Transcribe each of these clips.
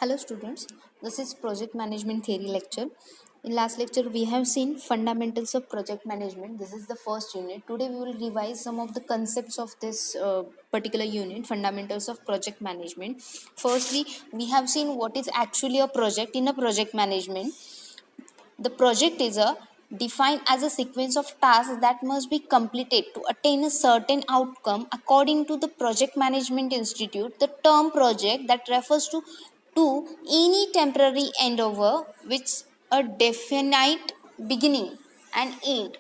Hello students, this is project management theory lecture. In last lecture we have seen fundamentals of project management. This is the first unit. Today we will revise some of the concepts of this particular unit, fundamentals of project management. Firstly, we have seen what is actually a project in a project management. The project is a defined as a sequence of tasks that must be completed to attain a certain outcome according to the Project Management Institute. The term project that refers to any temporary endeavor which a definite beginning and end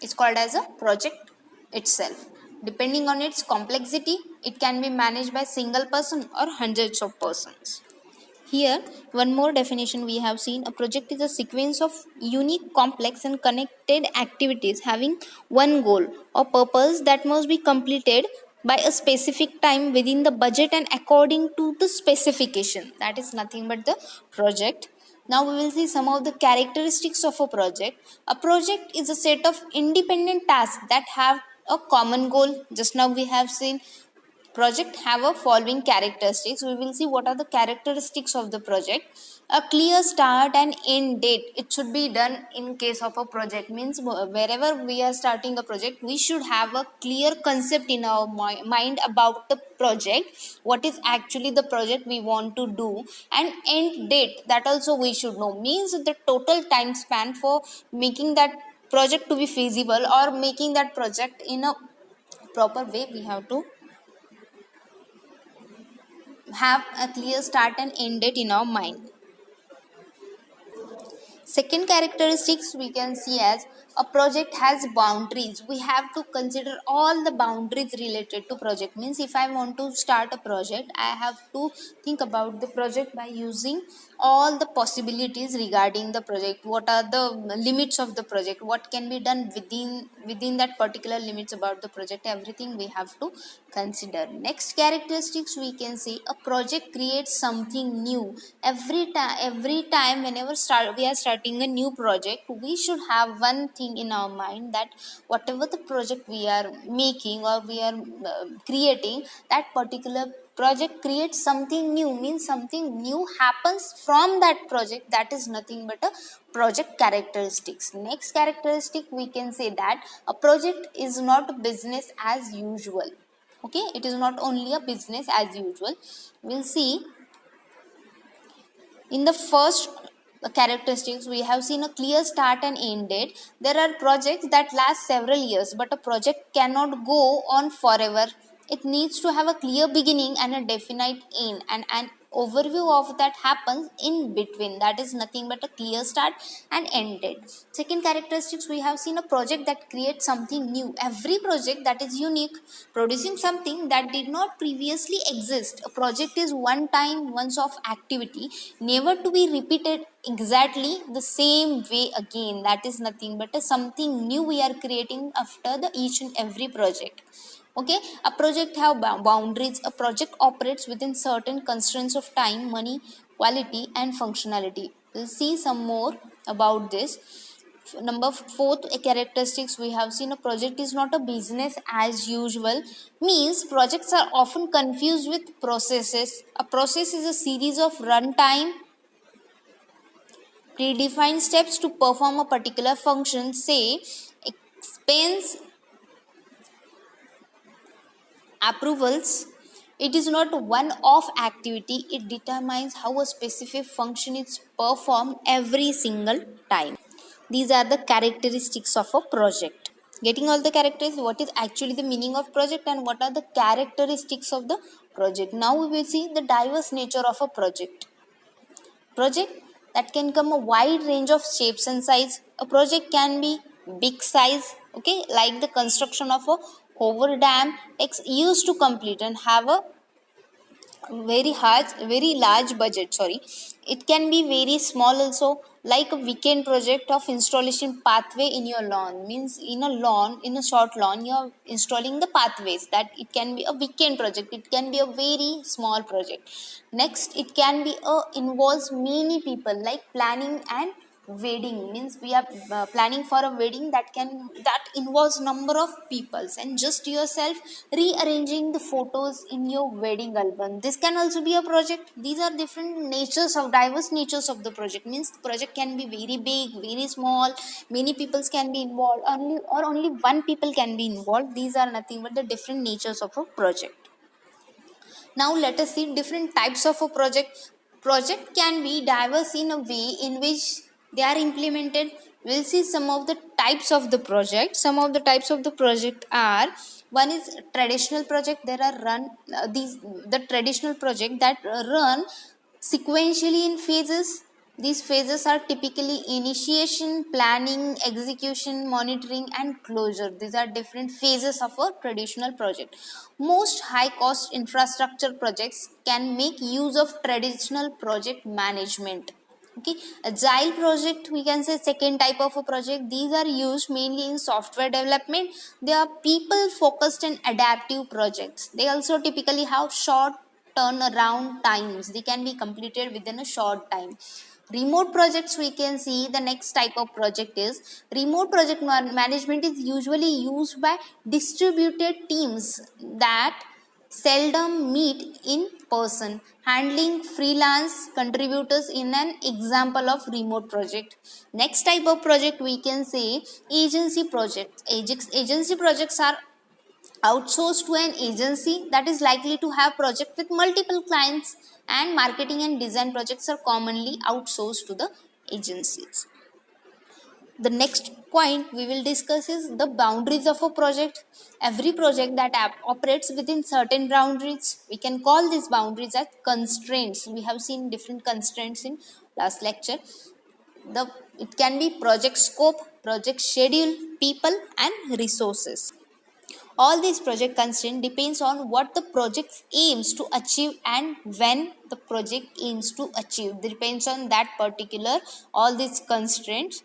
is called as a project itself. Depending on its complexity, it can be managed by single person or hundreds of persons. Here, one more definition we have seen. A project is a sequence of unique, complex, and connected activities having one goal or purpose that must be completed by a specific time within the budget and according to the specification. That is nothing but the project. Now we will see some of the characteristics of a project. A project is a set of independent tasks that have a common goal. Just now we have seen project have a following characteristics. We will see what are the characteristics of the project. A clear start and end date. It should be done in case of a project, means wherever we are starting a project we should have a clear concept in our mind about the project, what is actually the project we want to do, and end date, that also we should know, means the total time span for making that project to be feasible or making that project in a proper way. We have to have a clear start and end date in our mind. Second characteristics we can see as a project has boundaries. We have to consider all the boundaries related to project, means if I want to start a project I have to think about the project by using all the possibilities regarding the project. What are the limits of the project, what can be done within that particular limits about the project, everything we have to consider. Next characteristics we can say a project creates something new. Every time whenever we are starting a new project, we should have one thing in our mind, that whatever the project we are making or we are creating, that particular project creates something new, means something new happens from that project. That is nothing but a project characteristics. Next characteristic we can say that a project is not business as usual. Okay, it is not only a business as usual. We'll see in the first characteristics we have seen a clear start and end date. There are projects that last several years, but a project cannot go on forever. It needs to have a clear beginning and a definite end, and an overview of that happens in between. That is nothing but a clear start and end date. Second characteristics we have seen a project that creates something new. Every project that is unique, producing something that did not previously exist. A project is one time once of activity, never to be repeated exactly the same way again. That is nothing but a something new we are creating after the each and every project. Okay, a project have boundaries. A project operates within certain constraints of time, money, quality, and functionality. We'll see some more about this. Number fourth characteristics we have seen a project is not a business as usual, means projects are often confused with processes. A process is a series of runtime predefined steps to perform a particular function, say expense approvals. It is not one off activity, it determines how a specific function is performed every single time. These are the characteristics of a project. Getting all the characteristics, what is actually the meaning of project and what are the characteristics of the project. Now we will see the diverse nature of a project. Project that can come a wide range of shapes and size. A project can be big size, okay, like the construction of a Hoover Dam takes years to complete and have a very large budget. Sorry, it can be very small also, like a weekend project of installation pathway in your lawn, means in a lawn, in a short lawn you are installing the pathways. That it can be a weekend project, it can be a very small project. Next, it can be a involves many people, like planning and wedding, means we are planning for a wedding that involves number of peoples, and just yourself rearranging the photos in your wedding album, this can also be a project. These are different natures of diverse natures of the project, means the project can be very big, very small, many peoples can be involved, only one people can be involved. These are nothing but the different natures of a project. Now let us see different types of a project. Project can be diverse in a way in which they are implemented. We'll see some of the types of the project. Some of the types of the project are: one is traditional project. There are these the traditional project that run sequentially in phases. These phases are typically initiation, planning, execution, monitoring, and closure. These are different phases of a traditional project. Most high cost infrastructure projects can make use of traditional project management. Okay, agile project, we can say second type of a project. These are used mainly in software development. They are people focused and adaptive projects. They also typically have short turnaround times. They can be completed within a short time. Remote projects, we can see the next type of project is remote project management is usually used by distributed teams that seldom meet in person, handling freelance contributors in an example of remote project. Next type of project, we can say agency projects. Agency projects are outsourced to an agency that is likely to have project with multiple clients, and marketing and design projects are commonly outsourced to the agencies. The next point we will discuss is the boundaries of a project. Every project that operates within certain boundaries, we can call these boundaries as constraints. We have seen different constraints in last lecture. It can be project scope, project schedule, people, and resources. All these project constraints depends on what the project aims to achieve and when the project aims to achieve. It depends on that particular all these constraints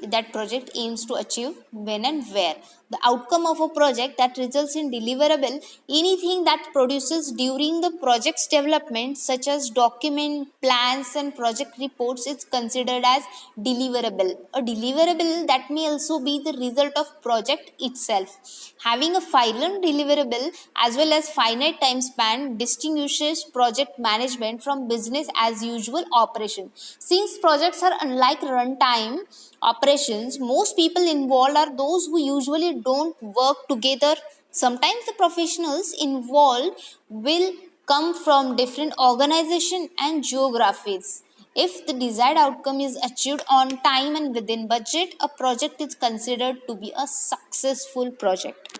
that project aims to achieve, when and where. The outcome of a project that results in deliverable, anything that produces during the project's development, such as document, plans, and project reports, is considered as deliverable. A deliverable that may also be the result of project itself. Having a final deliverable as well as finite time span distinguishes project management from business as usual operation. Since projects are unlike runtime operations, most people involved are those who usually don't work together. Sometimes the professionals involved will come from different organizations and geographies. If the desired outcome is achieved on time and within budget, a project is considered to be a successful project.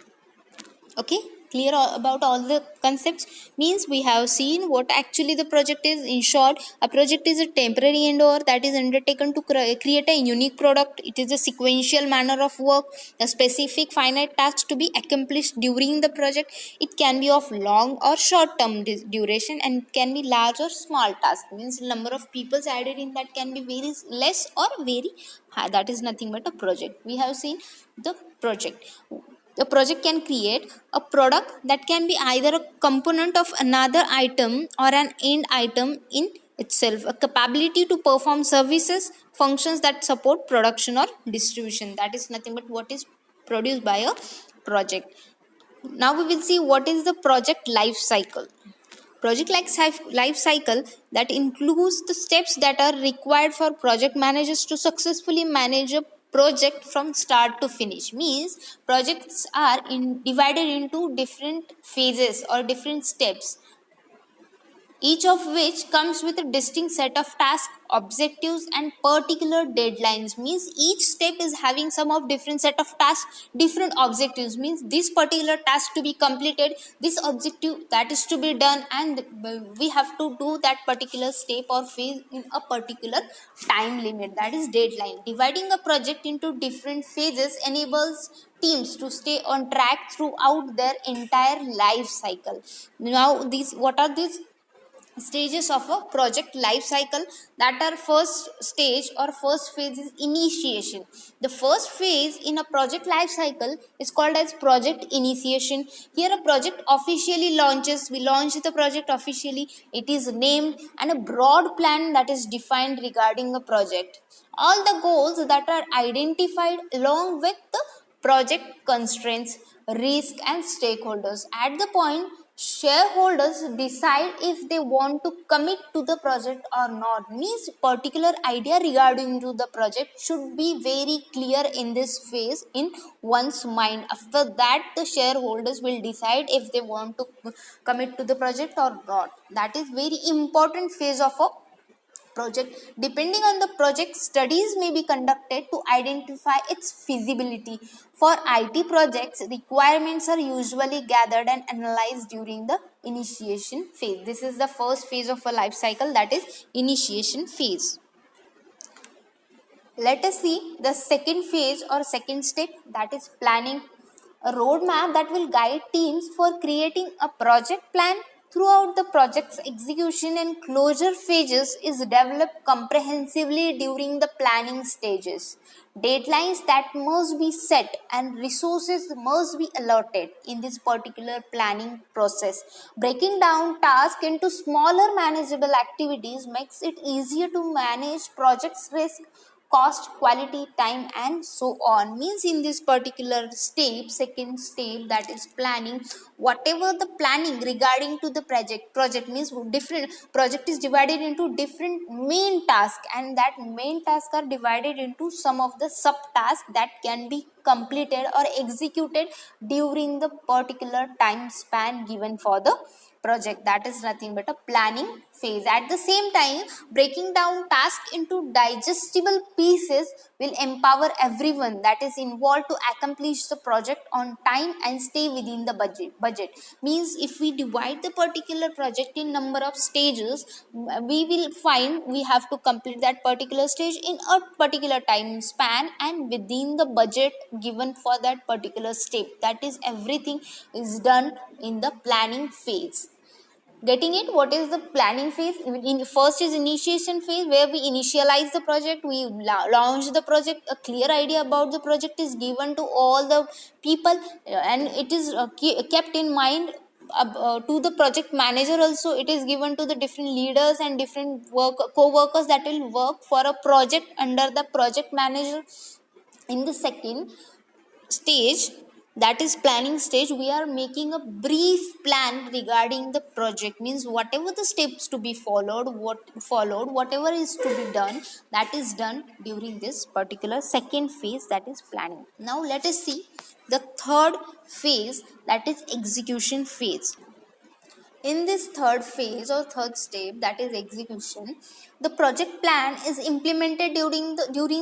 Okay, clear about all the concepts? Means we have seen what actually the project is. In short, a project is a temporary endeavor that is undertaken to create a unique product. It is a sequential manner of work, a specific finite task to be accomplished during the project. It can be of long or short term duration, and can be large or small task. Means number of people added in that can be very less or very high. That is nothing but a project. We have seen the project. A project can create a product that can be either a component of another item or an end item in itself, a capability to perform services, functions that support production or distribution. That is nothing but what is produced by a project. Now we will see what is the project life cycle. Project life cycle that includes the steps that are required for project managers to successfully manage a project from start to finish. Means projects are divided into different phases or different steps, each of which comes with a distinct set of tasks, objectives, and particular deadlines. Means each step is having some of different set of tasks, different objectives. Means this particular task to be completed, this objective that is to be done, and we have to do that particular step or phase in a particular time limit, that is deadline. Dividing a project into different phases enables teams to stay on track throughout their entire life cycle. Now these what are these stages of a project life cycle. That are first stage or first phase is initiation. The first phase in a project life cycle is called as project initiation. Here a project officially launches, we launch the project officially, it is named, and a broad plan that is defined regarding a project. All the goals that are identified along with the project constraints, risk, and stakeholders. At the point shareholders decide if they want to commit to the project or not, means particular idea regarding to the project should be very clear in this phase in one's mind. After that the shareholders will decide if they want to commit to the project or not. That is very important phase of a project. Depending on the project, studies may be conducted to identify its feasibility. For IT projects, requirements are usually gathered and analyzed during the initiation phase. This is the first phase of a life cycle, that is initiation phase. Let us see the second phase or second step, that is planning. A roadmap that will guide teams for creating a project plan throughout the project's execution and closure phases is developed comprehensively during the planning stages. Deadlines that must be set and resources must be allotted in this particular planning process. Breaking down tasks into smaller manageable activities makes it easier to manage project's risk, cost, quality, time, and so on. Means in this particular step, second step, that is planning, whatever the planning regarding to the project means different project is divided into different main tasks, and that main tasks are divided into some of the subtasks that can be completed or executed during the particular time span given for the project. That is nothing but a planning phase. At the same time, breaking down tasks into digestible pieces will empower everyone that is involved to accomplish the project on time and stay within the budget means if we divide the particular project in number of stages, we will find we have to complete that particular stage in a particular time span and within the budget given for that particular step. That is, everything is done in the planning phase. Getting it? What is the planning phase? In first is initiation phase, where we initialize the project, we launch the project, a clear idea about the project is given to all the people, and it is kept in mind to the project manager also. It is given to the different leaders and different co-workers that will work for a project under the project manager. In the second stage, that is planning stage, we are making a brief plan regarding the project, means whatever the steps to be followed, whatever is to be done, that is done during this particular second phase, that is planning. Now let us see the third phase, that is execution phase. In this third phase or third step, that is execution, the project plan is implemented during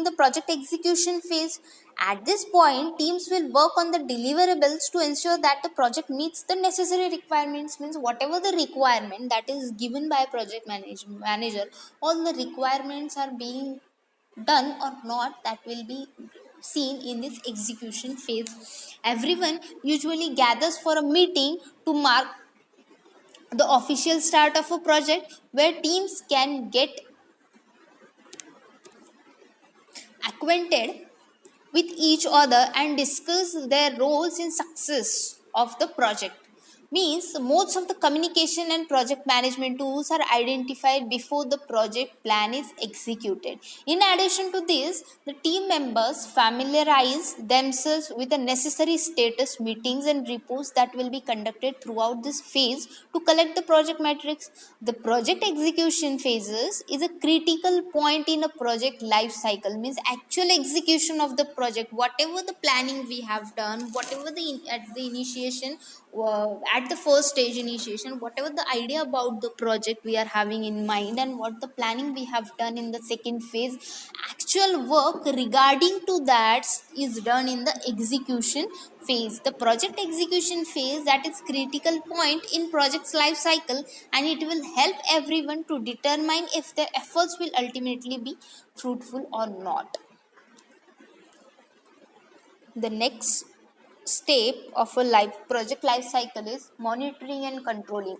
the project execution phase. At this point, teams will work on the deliverables to ensure that the project meets the necessary requirements. Means whatever the requirement that is given by project manager, all the requirements are being done or not, that will be seen in this execution phase. Everyone usually gathers for a meeting to mark the official start of a project, where teams can get acquainted with each other and discuss their roles in success of the project. Means modes of the communication and project management tools are identified before the project plan is executed. In addition to this, the team members familiarize themselves with the necessary status meetings and reports that will be conducted throughout this phase to collect the project metrics. The project execution phases is a critical point in a project life cycle, means actual execution of the project, whatever the planning we have done, whatever at the initiation, at the first stage initiation, whatever the idea about the project we are having in mind and what the planning we have done in the second phase, actual work regarding to that is done in the execution phase. The project execution phase, that is critical point in project's life cycle, and it will help everyone to determine if their efforts will ultimately be fruitful or not. The next step of a project life cycle is monitoring and controlling.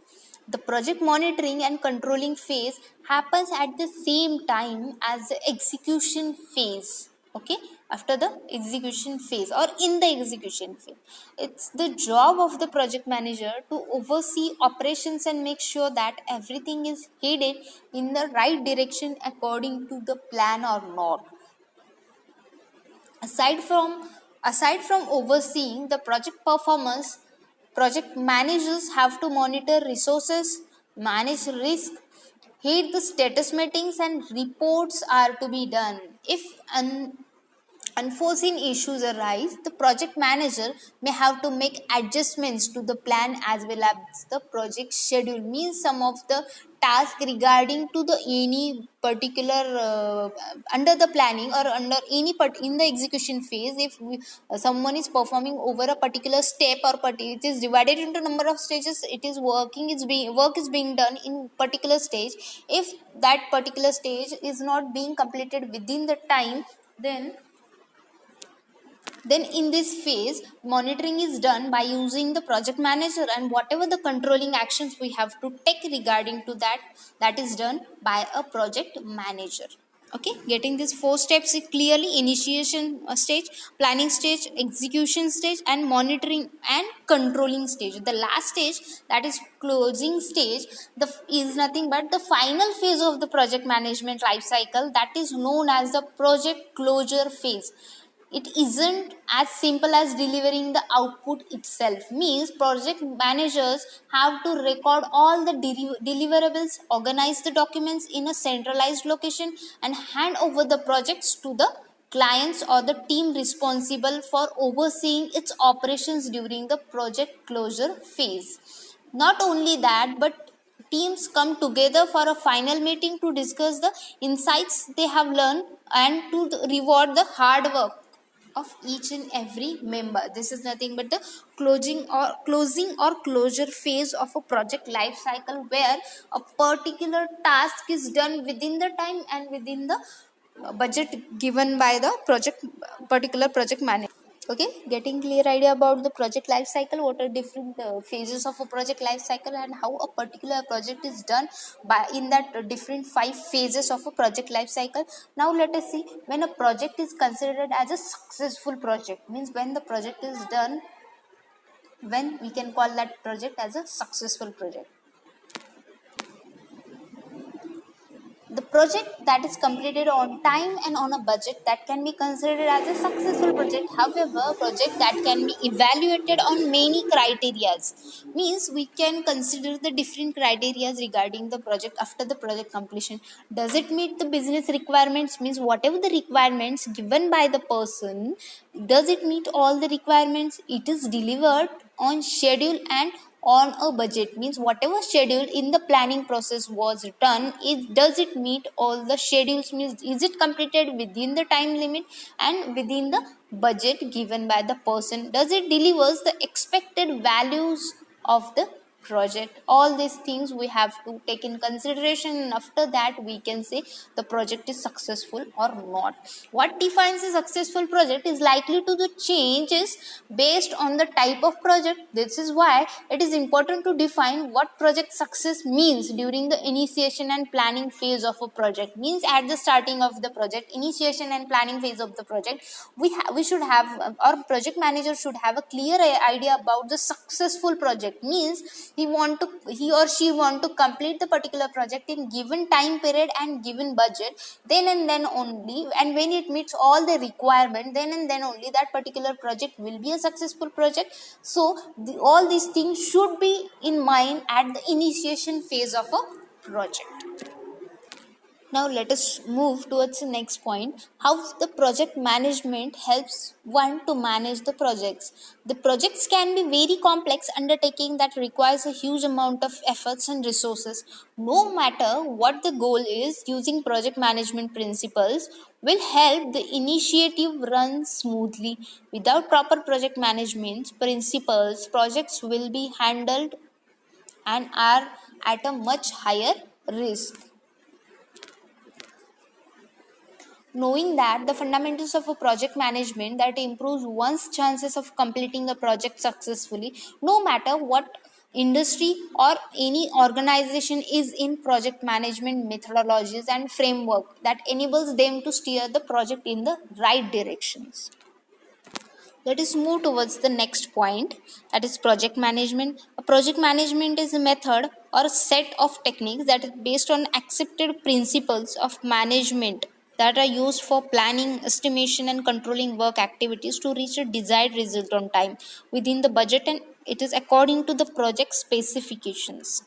The project monitoring and controlling phase happens at the same time as the execution phase. Okay, after the execution phase or in the execution phase, it's the job of the project manager to oversee operations and make sure that everything is headed in the right direction according to the plan or not. Aside from overseeing the project performance, project managers have to monitor resources, manage risk, heed the status meetings, and reports are to be done. If unforeseen issues arise, the project manager may have to make adjustments to the plan as well as the project schedule. Means some of the task regarding to the any particular under the planning or under any in the execution phase, if someone is performing over a particular step or it is divided into number of stages, it is work is being done in particular stage. If that particular stage is not being completed within the time, then in this phase, monitoring is done by using the project manager, and whatever the controlling actions we have to take regarding to that, that is done by a project manager. Okay, getting these four steps clearly: initiation stage, planning stage, execution stage, and monitoring and controlling stage. The last stage, that is closing stage, is nothing but the final phase of the project management life cycle, that is known as the project closure phase. It isn't as simple as delivering the output itself. Means project managers have to record all the deliverables, organize the documents in a centralized location, and hand over the projects to the clients or the team responsible for overseeing its operations during the project closure phase. Not only that, but teams come together for a final meeting to discuss the insights they have learned and to reward the hard work of each and every member. This is nothing but the closing or closure phase of a project life cycle, where a particular task is done within the time and within the budget given by the particular project manager. Okay, getting clear idea about the project life cycle, what are different phases of a project life cycle, and how a particular project is done by in that different 5 phases of a project life cycle. Now let us see, when a project is considered as a successful project, means when the project is done, when we can call that project as a successful project. The project that is completed on time and on a budget, that can be considered as a successful project. However, project that can be evaluated on many criterias, means we can consider the different criterias regarding the project after the project completion. Does it meet the business requirements? Means whatever the requirements given by the person, does it meet all the requirements? It is delivered on schedule and on a budget. Means whatever schedule in the planning process was done, does it meet all the schedules? Means is it completed within the time limit and within the budget given by the person? Does it delivers the expected values of the project? All these things we have to take in consideration, and after that we can say the project is successful or not. What defines a successful project is likely to the changes based on the type of project. This is why it is important to define what project success means during the initiation and planning phase of a project. Means at the starting of the project, initiation and planning phase of the project, we should have, our project manager should have a clear idea about the successful project. Means he or she want to complete the particular project in given time period and given budget. Then and then only, and when it meets all the requirement, then and then only that particular project will be a successful project. So all these things should be in mind at the initiation phase of a project. Now let us move towards the next point, how the project management helps one to manage the projects. The projects can be very complex undertaking that requires a huge amount of efforts and resources. No matter what the goal is, using project management principles will help the initiative run smoothly. Without proper project management principles, projects will be handled and are at a much higher risk. Knowing that the fundamentals of a project management that improves one's chances of completing a project successfully, no matter what industry or any organization is in. Project management methodologies and framework that enables them to steer the project in the right directions. Let us move towards the next point, that is project management. A project management is a method or a set of techniques that is based on accepted principles of management that are used for planning, estimation, and controlling work activities to reach a desired result on time within the budget, and it is according to the project specifications.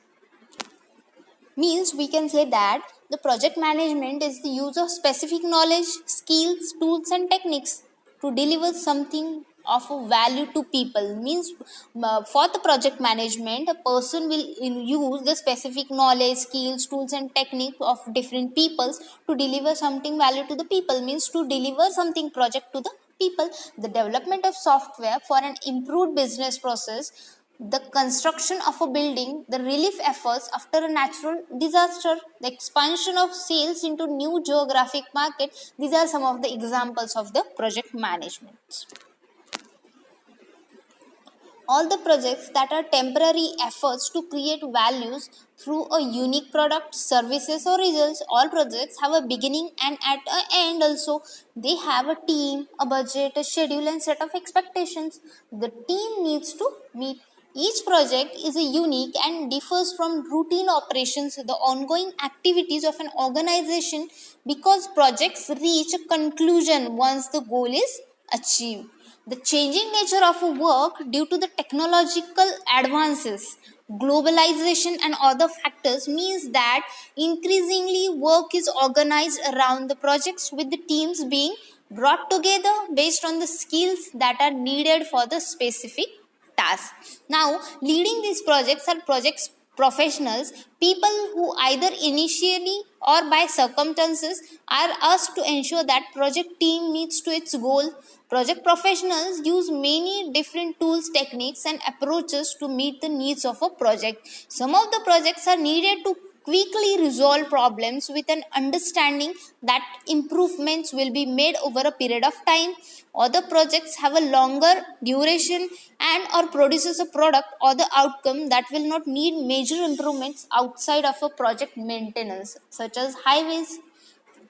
Means we can say that the project management is the use of specific knowledge, skills, tools, and techniques to deliver something of a value to people. Means for the project management, a person will use the specific knowledge, skills, tools, and techniques of different peoples to deliver something value to the people. Means to deliver something project to the people. The development of software for an improved business process, the construction of a building, the relief efforts after a natural disaster, the expansion of sales into new geographic market. These are some of the examples of the project management. All the projects that are temporary efforts to create values through a unique product, services, or results, all projects have a beginning and at an end also. They have a team, a budget, a schedule, and set of expectations. The team needs to meet. Each project is a unique and differs from routine operations, the ongoing activities of an organization, because projects reach a conclusion once the goal is achieved. The changing nature of work due to the technological advances, globalization, and other factors means that increasingly work is organized around the projects, with the teams being brought together based on the skills that are needed for the specific task. Now, leading these projects are projects professionals, people who either initially or by circumstances are asked to ensure that project team meets to its goal. Project professionals use many different tools, techniques, and approaches to meet the needs of a project. Some of the projects are needed to quickly resolve problems with an understanding that improvements will be made over a period of time. Other projects have a longer duration and or produces a product or the outcome that will not need major improvements outside of a project maintenance, such as highways.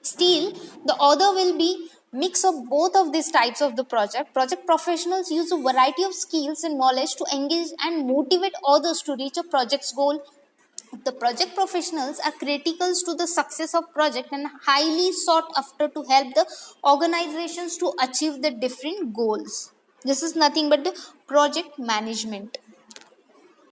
Still, the other will be mix of both of these types of the project. Project professionals use a variety of skills and knowledge to engage and motivate others to reach a project's goal. The project professionals are critical to the success of project and highly sought after to help the organizations to achieve the different goals. This is nothing but the project management.